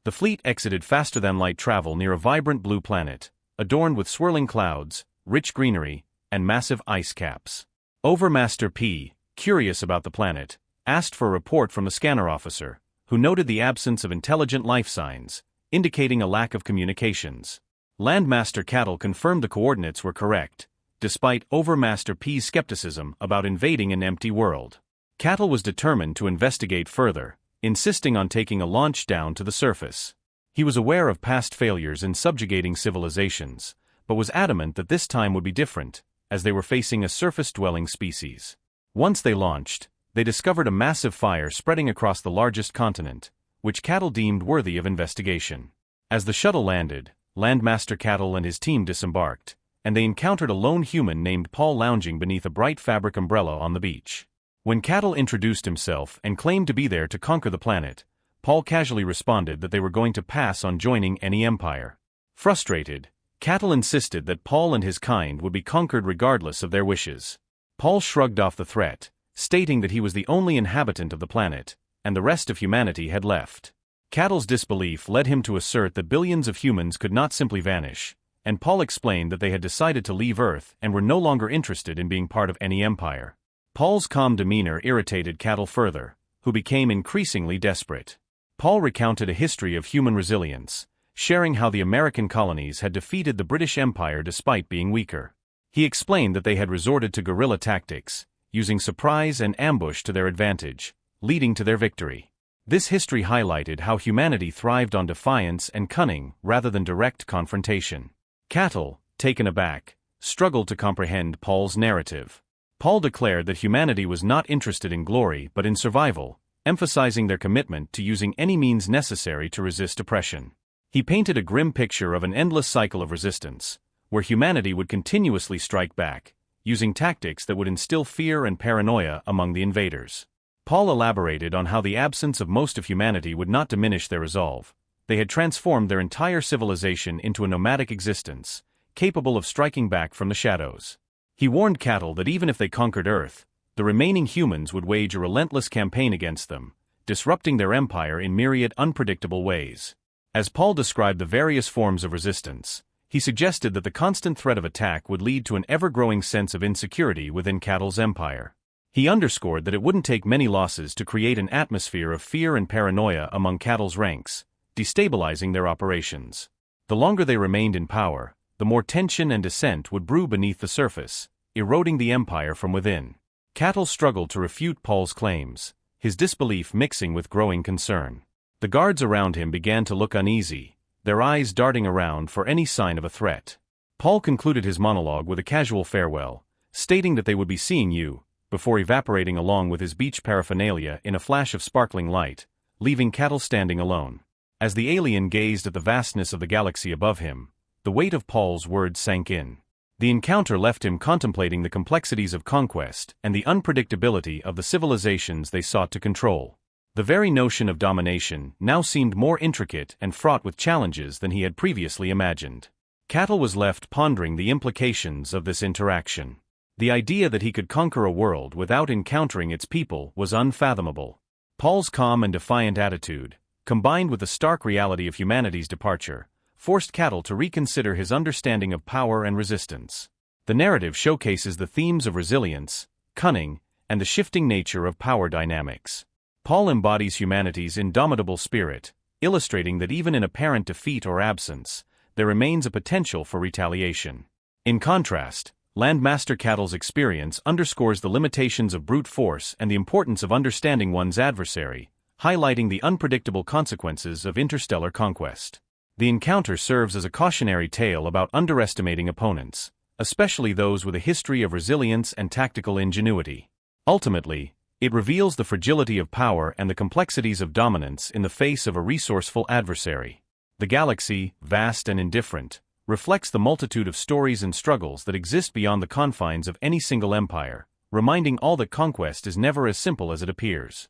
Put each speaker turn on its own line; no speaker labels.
The fleet exited faster-than-light travel near a vibrant blue planet, adorned with swirling clouds, rich greenery, and massive ice caps. Overmaster P, curious about the planet, asked for a report from the scanner officer, who noted the absence of intelligent life signs, indicating a lack of communications. Landmaster Cattle confirmed the coordinates were correct, despite Overmaster P's skepticism about invading an empty world. Cattle was determined to investigate further, insisting on taking a launch down to the surface. He was aware of past failures in subjugating civilizations, but was adamant that this time would be different, as they were facing a surface-dwelling species. Once they launched, they discovered a massive fire spreading across the largest continent, which Cattle deemed worthy of investigation. As the shuttle landed, Landmaster Cattle and his team disembarked, and they encountered a lone human named Paul lounging beneath a bright fabric umbrella on the beach. When Cattle introduced himself and claimed to be there to conquer the planet, Paul casually responded that they were going to pass on joining any empire. Frustrated, Cattle insisted that Paul and his kind would be conquered regardless of their wishes. Paul shrugged off the threat, stating that he was the only inhabitant of the planet, and the rest of humanity had left. Cattle's disbelief led him to assert that billions of humans could not simply vanish, and Paul explained that they had decided to leave Earth and were no longer interested in being part of any empire. Paul's calm demeanor irritated Cattle further, who became increasingly desperate. Paul recounted a history of human resilience, sharing how the American colonies had defeated the British Empire despite being weaker. He explained that they had resorted to guerrilla tactics, using surprise and ambush to their advantage, leading to their victory. This history highlighted how humanity thrived on defiance and cunning rather than direct confrontation. Cattle, taken aback, struggled to comprehend Paul's narrative. Paul declared that humanity was not interested in glory but in survival, emphasizing their commitment to using any means necessary to resist oppression. He painted a grim picture of an endless cycle of resistance, where humanity would continuously strike back, using tactics that would instill fear and paranoia among the invaders. Paul elaborated on how the absence of most of humanity would not diminish their resolve. They had transformed their entire civilization into a nomadic existence, capable of striking back from the shadows. He warned Cattle that even if they conquered Earth, the remaining humans would wage a relentless campaign against them, disrupting their empire in myriad unpredictable ways. As Paul described the various forms of resistance, he suggested that the constant threat of attack would lead to an ever-growing sense of insecurity within Cattle's empire. He underscored that it wouldn't take many losses to create an atmosphere of fear and paranoia among Cattle's ranks, destabilizing their operations. The longer they remained in power, the more tension and dissent would brew beneath the surface, eroding the empire from within. Cattle struggled to refute Paul's claims, his disbelief mixing with growing concern. The guards around him began to look uneasy, their eyes darting around for any sign of a threat. Paul concluded his monologue with a casual farewell, stating that they would be seeing you, before evaporating along with his beach paraphernalia in a flash of sparkling light, leaving Cattle standing alone. As the alien gazed at the vastness of the galaxy above him, the weight of Paul's words sank in. The encounter left him contemplating the complexities of conquest and the unpredictability of the civilizations they sought to control. The very notion of domination now seemed more intricate and fraught with challenges than he had previously imagined. Cattle was left pondering the implications of this interaction. The idea that he could conquer a world without encountering its people was unfathomable. Paul's calm and defiant attitude, combined with the stark reality of humanity's departure, forced Cattle to reconsider his understanding of power and resistance. The narrative showcases the themes of resilience, cunning, and the shifting nature of power dynamics. Paul embodies humanity's indomitable spirit, illustrating that even in apparent defeat or absence, there remains a potential for retaliation. In contrast, Landmaster Cattle's experience underscores the limitations of brute force and the importance of understanding one's adversary, highlighting the unpredictable consequences of interstellar conquest. The encounter serves as a cautionary tale about underestimating opponents, especially those with a history of resilience and tactical ingenuity. Ultimately, it reveals the fragility of power and the complexities of dominance in the face of a resourceful adversary. The galaxy, vast and indifferent, reflects the multitude of stories and struggles that exist beyond the confines of any single empire, reminding all that conquest is never as simple as it appears.